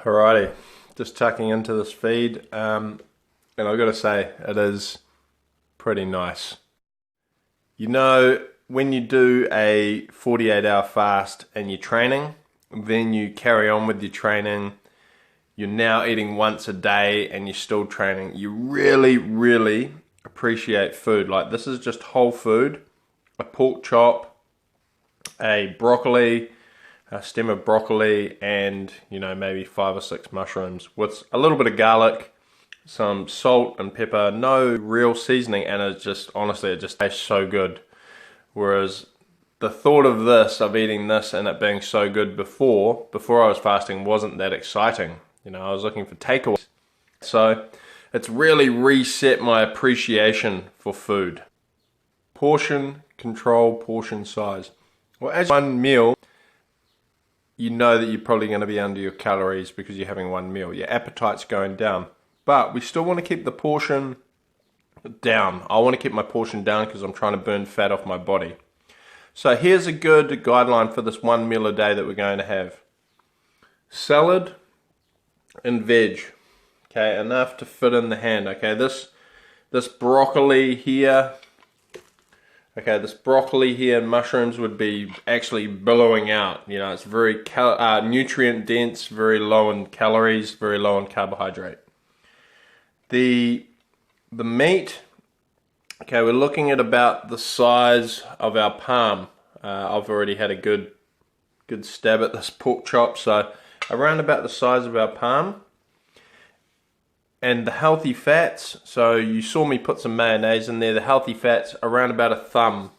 Alrighty, just tucking into this feed, and I've got to say, it is pretty nice. You know, when you do a 48-hour fast and you're training, then you carry on with your training, you're now eating once a day and you're still training, you really appreciate food. Like, this is just whole food, a pork chop, a broccoli, a stem of broccoli, and maybe 5 or 6 mushrooms with a little bit of garlic, some salt and pepper, no real seasoning, and it just tastes so good. Whereas the thought of this, of eating this and it being so good before I was fasting, wasn't that exciting. I was looking for takeaways. So it's really reset my appreciation for food. Portion control, portion size. Well, as one meal, you know that you're probably going to be under your calories because you're having one meal. Your appetite's going down. But we still want to keep the portion down. I want to keep my portion down because I'm trying to burn fat off my body. So here's a good guideline for this one meal a day that we're going to have. Salad and veg. Okay, enough to fit in the hand. Okay, this broccoli here. Okay, this broccoli here and mushrooms would be actually billowing out. It's very nutrient dense, very low in calories, very low in carbohydrate. The meat, okay, we're looking at about the size of our palm. I've already had a good stab at this pork chop, so around about the size of our palm. And the healthy fats, so you saw me put some mayonnaise in there, the healthy fats around about a thumb.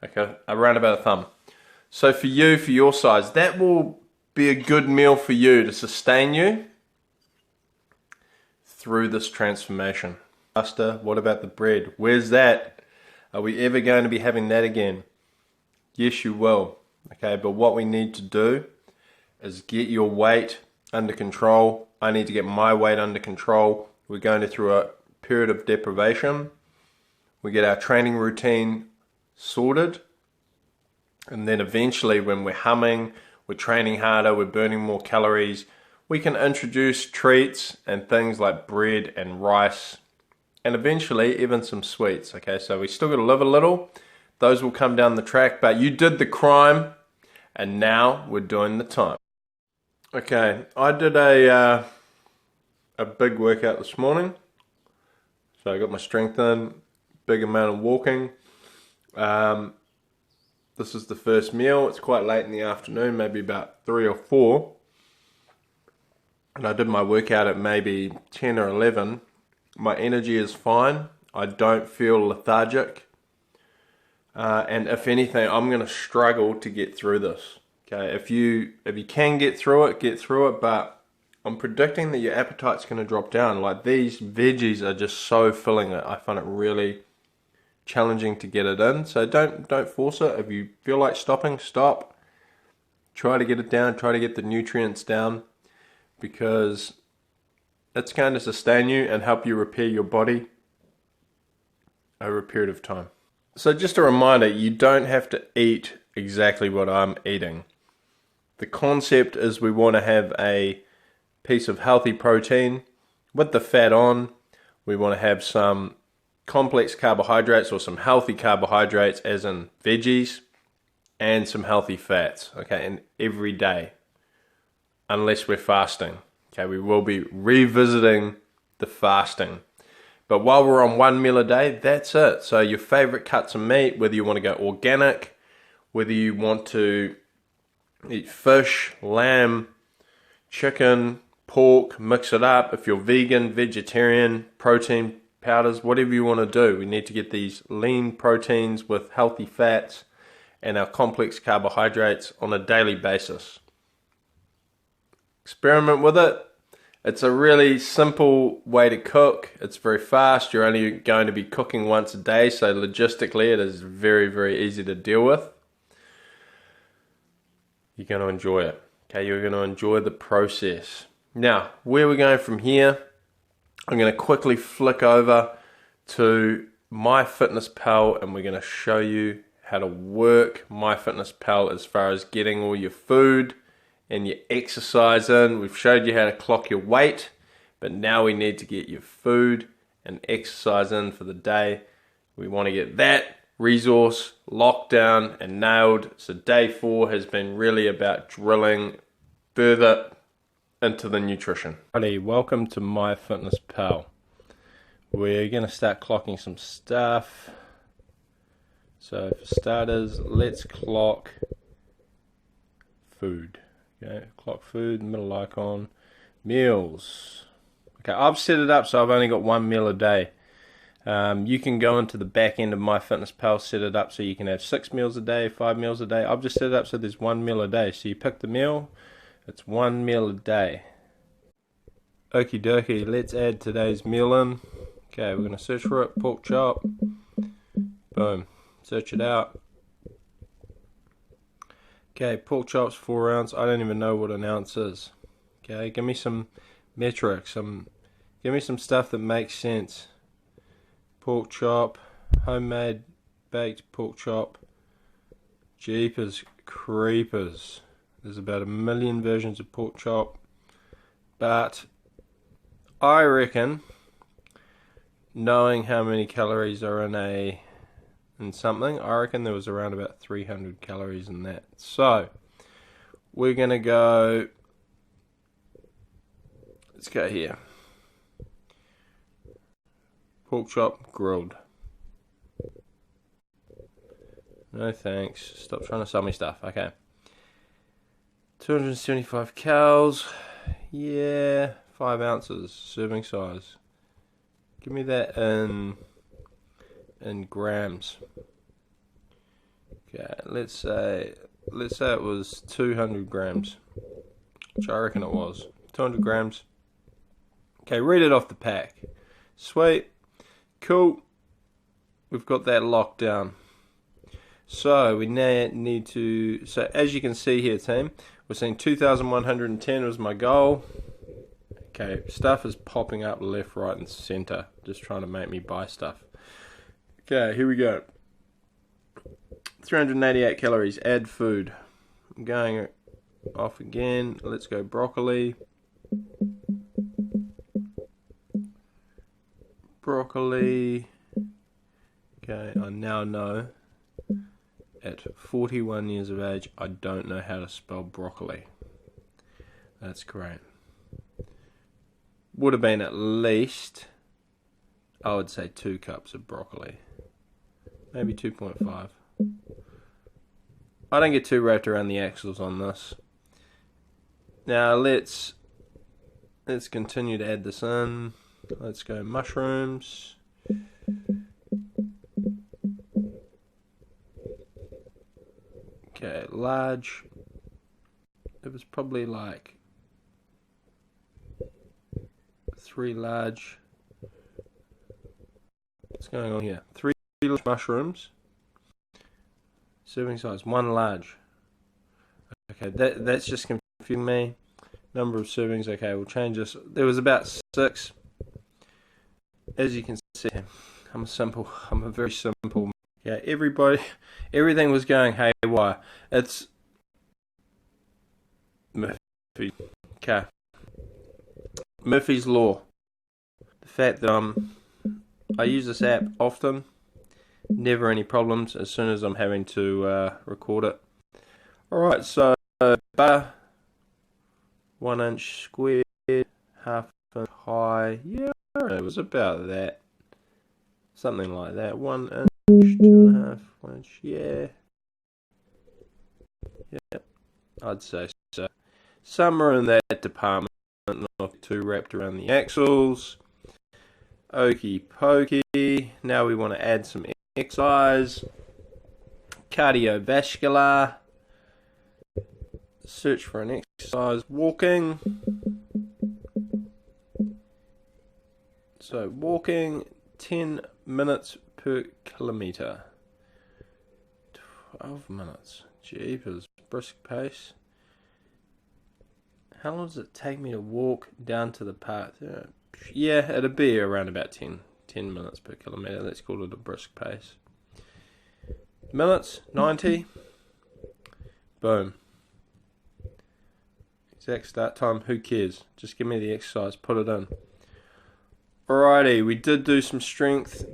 Okay, around about a thumb. So for you, for your size, that will be a good meal for you to sustain you through this transformation. Pasta, what about the bread? Where's that? Are we ever going to be having that again? Yes, you will. Okay, but what we need to do is get your weight under control. I need to get my weight under control. We're going through a period of deprivation. We get our training routine sorted. And then eventually when we're humming, we're training harder, we're burning more calories, we can introduce treats and things like bread and rice, and eventually even some sweets. Okay, so we still got to live a little. Those will come down the track, but you did the crime, and now we're doing the time. Okay, I did a big workout this morning. So I got my strength in, big amount of walking. This is the first meal. It's quite late in the afternoon, maybe about 3 or 4. And I did my workout at maybe 10 or 11. My energy is fine. I don't feel lethargic. And if anything, I'm going to struggle to get through this. Okay, if you can get through it, but I'm predicting that your appetite's going to drop down. Like, these veggies are just so filling it. I find it really challenging to get it in. So don't force it. If you feel like stopping, stop. Try to get it down, try to get the nutrients down, because it's going to sustain you and help you repair your body over a period of time. So just a reminder, you don't have to eat exactly what I'm eating. The concept is we want to have a piece of healthy protein with the fat on. We want to have some complex carbohydrates or some healthy carbohydrates, as in veggies, and some healthy fats, okay, and every day, unless we're fasting. Okay, we will be revisiting the fasting. But while we're on one meal a day, that's it. So your favorite cuts of meat, whether you want to go organic, whether you want to eat fish, lamb, chicken, pork, mix it up. If you're vegan, vegetarian, protein powders, whatever you want to do. We need to get these lean proteins with healthy fats and our complex carbohydrates on a daily basis. Experiment with it. It's a really simple way to cook. It's very fast. You're only going to be cooking once a day, so logistically it is very easy to deal with. You're going to enjoy it. Okay, you're going to enjoy the process. Now, where we're going from here, I'm going to quickly flick over to MyFitnessPal, and we're going to show you how to work MyFitnessPal as far as getting all your food and your exercise in. We've showed you how to clock your weight, but now we need to get your food and exercise in for the day. We want to get that resource locked down and nailed. So day 4 has been really about drilling further into the nutrition. Alrighty, welcome to MyFitnessPal. We're going to start clocking some stuff. So for starters, let's clock food. Okay, clock food, middle icon, meals. Okay, I've set it up so I've only got 1 meal a day. You can go into the back end of MyFitnessPal, set it up so you can have 6 meals a day, 5 meals a day. I've just set it up so there's 1 meal a day. So you pick the meal, it's 1 meal a day. Okie dokie, let's add today's meal in. Okay, we're going to search for it, pork chop. Boom, search it out. Okay, pork chops 4 ounce. I don't even know what an ounce is. Okay, give me some metrics, give me some stuff that makes sense. Pork chop, homemade baked pork chop. Jeepers creepers. There's about 1 million versions of pork chop, but I reckon, knowing how many calories are in something, I reckon there was around about 300 calories in that. So we're gonna go. Let's go here. Pork chop grilled. No thanks. Stop trying to sell me stuff. Okay. 275 calories. Yeah. 5 ounces. Serving size. Give me that in grams. Okay. Let's say it was 200 grams. Which I reckon it was. 200 grams. Okay. Read it off the pack. Sweet. Cool, we've got that locked down. So we now need to, so as you can see here team, we're saying 2,110 was my goal. Okay, stuff is popping up left, right and center, just trying to make me buy stuff. Okay, here we go. 388 calories, add food. I'm going off again, let's go broccoli. Broccoli. Okay, I now know at 41 years of age I don't know how to spell broccoli. That's great. Would have been at least, I would say, 2 cups of broccoli. Maybe 2.5. I don't get too wrapped around the axles on this. Now let's continue to add this in. Let's go mushrooms. Okay, large. It was probably like 3 large. What's going on here? 3 large mushrooms. Serving size 1 large. Okay, that's just confusing me. Number of servings. Okay, we'll change this. There was about 6. As you can see, I'm a very simple. Yeah, everything was going haywire. It's Murphy. Okay. Murphy's Law. The fact that I use this app often, never any problems as soon as I'm having to record it. Alright, so butter, 1 inch squared, half inch high. Yeah, it was about that. Something like that. 1 inch, 2.5 inch. Yeah. Yeah. I'd say so. Somewhere in that department, not too wrapped around the axles. Okie pokey. Now we want to add some exercise. Cardiovascular. Search for an exercise. Walking. So walking 10 minutes per kilometre. 12 minutes. Jeepers, brisk pace. How long does it take me to walk down to the park? Yeah, it'd be around about 10 minutes per kilometre. Let's call it a brisk pace. Minutes, 90. Boom. exact start time, who cares? Just give me the exercise, put it in. Alrighty, we did do some strength.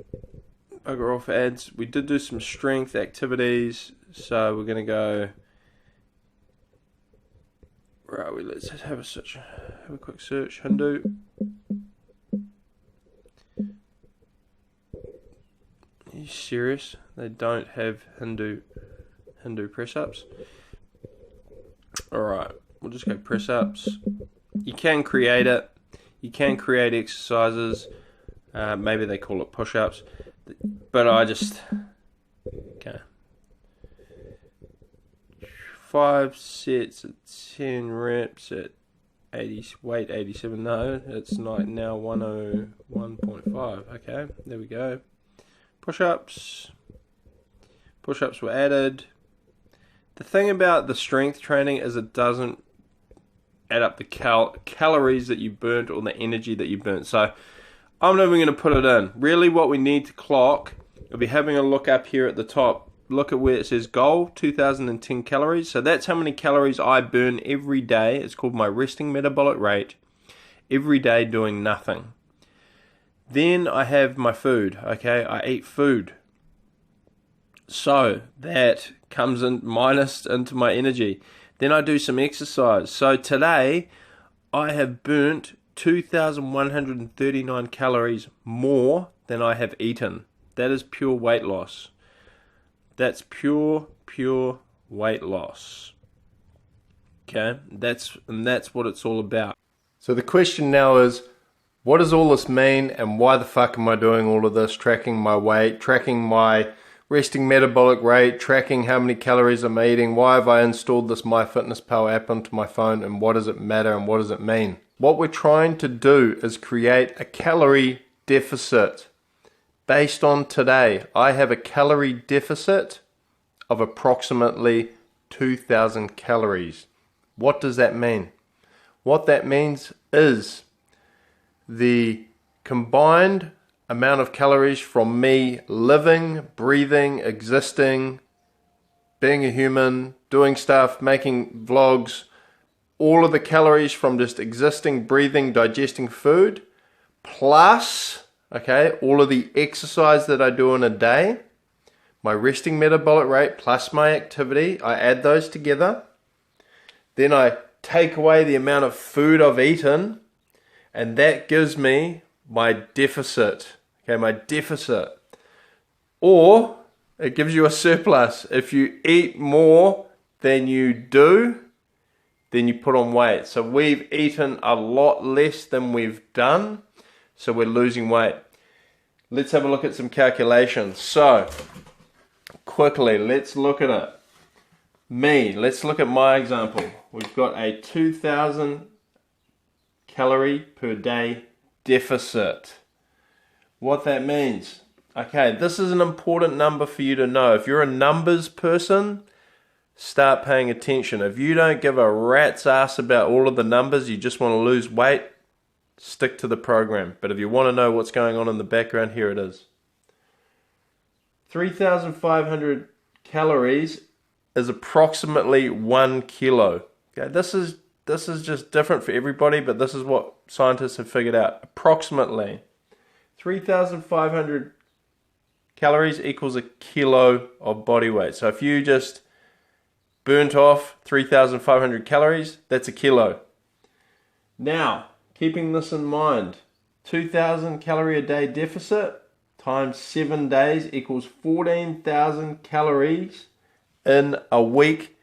Bugger off ads. We did do some strength activities, so we're going to go... Where are we? Let's have a search. Have a quick search. Hindu. Are you serious? They don't have Hindu press-ups. Alright, we'll just go press-ups. You can create it. You can create exercises. Maybe they call it push-ups. But I just... Okay. 5 sets at 10 reps at 80, weight 87. No, it's not now 101.5. Okay, there we go. Push-ups. Push-ups were added. The thing about the strength training is it doesn't add up the calories that you burnt or the energy that you burnt. So I'm not even going to put it in. Really what we need to clock, we'll be having a look up here at the top. Look at where it says goal, 2010 calories. So that's how many calories I burn every day. It's called my resting metabolic rate. Every day doing nothing. Then I have my food, okay? I eat food. So that comes in minus into my energy. Then I do some exercise. So today I have burnt 2,139 calories more than I have eaten. That is pure weight loss. That's pure weight loss. Okay, that's what it's all about. So the question now is, what does all this mean, and why the fuck am I doing all of this? Tracking my weight, tracking my resting metabolic rate, tracking how many calories I'm eating. Why have I installed this MyFitnessPal app onto my phone, and what does it matter and what does it mean? What we're trying to do is create a calorie deficit. Based on today, I have a calorie deficit of approximately 2,000 calories. What does that mean? What that means is the combined amount of calories from me living, breathing, existing, being a human, doing stuff, making vlogs, all of the calories from just existing, breathing, digesting food, plus, okay, all of the exercise that I do in a day, my resting metabolic rate plus my activity, I add those together. Then I take away the amount of food I've eaten, and that gives me my deficit. Okay, my deficit. Or it gives you a surplus. If you eat more than you do, then you put on weight. So we've eaten a lot less than we've done, so we're losing weight. Let's have a look at some calculations. So, quickly, let's look at it. Let's look at my example. We've got a 2,000 calorie per day deficit. What that means. Okay, this is an important number for you to know. If you're a numbers person, start paying attention. If you don't give a rat's ass about all of the numbers, you just want to lose weight, stick to the program. But if you want to know what's going on in the background, here it is. 3,500 calories is approximately 1 kilo. Okay, this is just different for everybody, but this is what scientists have figured out. Approximately 3,500 calories equals a kilo of body weight. So if you just burnt off 3,500 calories, that's a kilo. Now, keeping this in mind, 2,000 calorie a day deficit times 7 days equals 14,000 calories in a week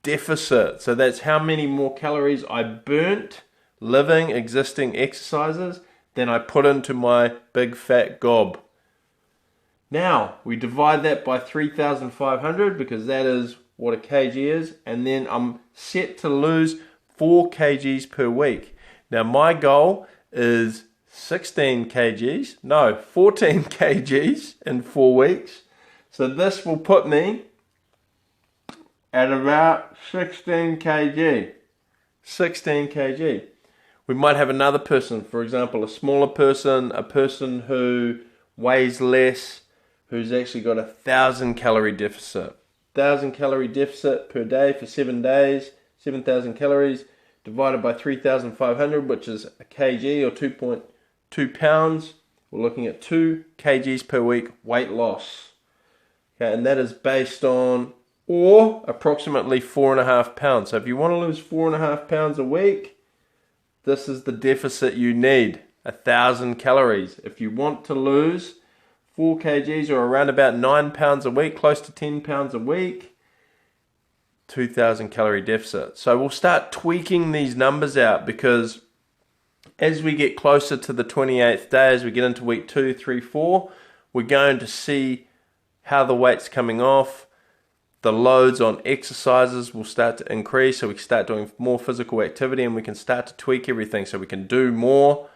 deficit. So that's how many more calories I burnt living, existing exercises than I put into my big fat gob. Now, we divide that by 3,500 because that is what a kg is, and then I'm set to lose 4 kgs per week. Now, my goal is 14 kgs in 4 weeks. So this will put me at about 16 kg. 16 kg. We might have another person, for example, a smaller person, a person who weighs less, who's actually got 1,000 calorie deficit. 1,000 calorie deficit per day for 7 days, 7,000 calories divided by 3,500, which is a kg or 2.2 pounds. We're looking at 2 kgs per week weight loss. Okay, and that is based on, or approximately 4.5 pounds. So if you want to lose 4.5 pounds a week, this is the deficit you need, 1,000 calories. If you want to lose 4 kgs or around about 9 pounds a week, close to 10 pounds a week, 2,000 calorie deficit. So we'll start tweaking these numbers out, because as we get closer to the 28th day, as we get into week 2, 3, 4, we're going to see how the weight's coming off. The loads on exercises will start to increase, so we can start doing more physical activity, and we can start to tweak everything. So we can do more,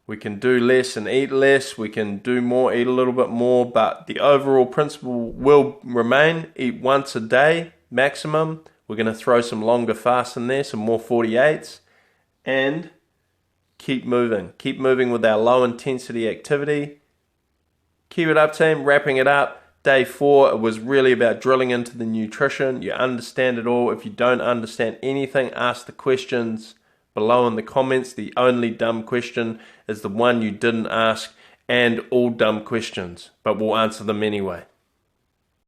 we can do less and eat less, we can do more, eat a little bit more, but the overall principle will remain: eat once a day maximum. We're going to throw some longer fasts in there, some more 48s, and keep moving. Keep moving with our low intensity activity. Keep it up, team. Wrapping it up. Day 4, it was really about drilling into the nutrition. You understand it all. If you don't understand anything, ask the questions below in the comments. The only dumb question is the one you didn't ask, and all dumb questions, but we'll answer them anyway.